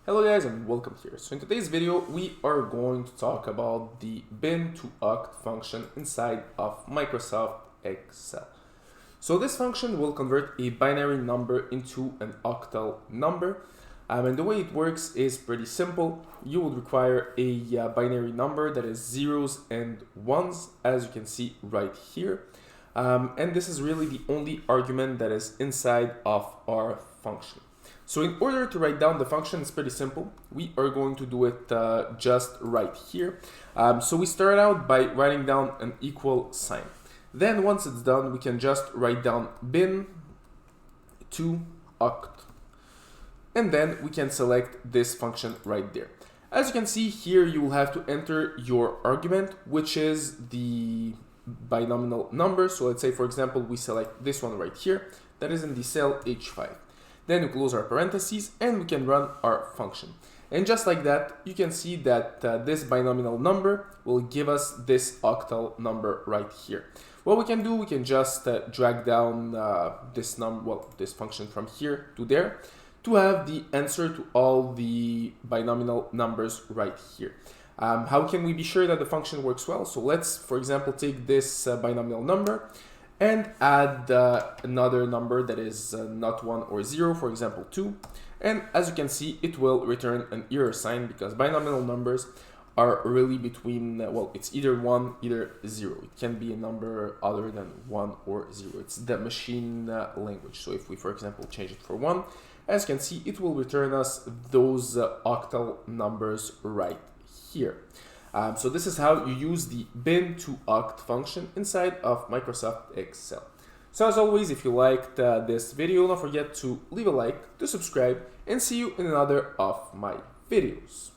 Hello guys and welcome here. So in today's video we are going to talk about the bin to oct function inside of Microsoft Excel. So this function will convert a binary number into an octal number, and the way it works is pretty simple. You would require a binary number that is zeros and ones, as you can see right here, and this is really the only argument that is inside of our function. So in order to write down the function, it's pretty simple. We are going to do it just right here. So we start out by writing down an equal sign. Then once it's done, we can just write down bin to oct. And then we can select this function right there. As you can see here, you will have to enter your argument, which is the binomial number. So let's say, for example, we select this one right here, that is in the cell H5. Then we close our parentheses and we can run our function. And just like that, you can see that this binomial number will give us this octal number right here. What we can do, we can just drag down this function from here to there to have the answer to all the binomial numbers right here. How can we be sure that the function works well? So let's, for example, take this binomial number and add another number that is not 1 or 0, for example 2. And as you can see, it will return an error sign because binomial numbers are really between, it's either 1, either 0. It can be a number other than 1 or 0. It's the machine language. So if we, for example, change it for 1, as you can see, it will return us those octal numbers right here. So this is how you use the bin to oct function inside of Microsoft Excel. So as always, if you liked this video, don't forget to leave a like, to subscribe, and see you in another of my videos.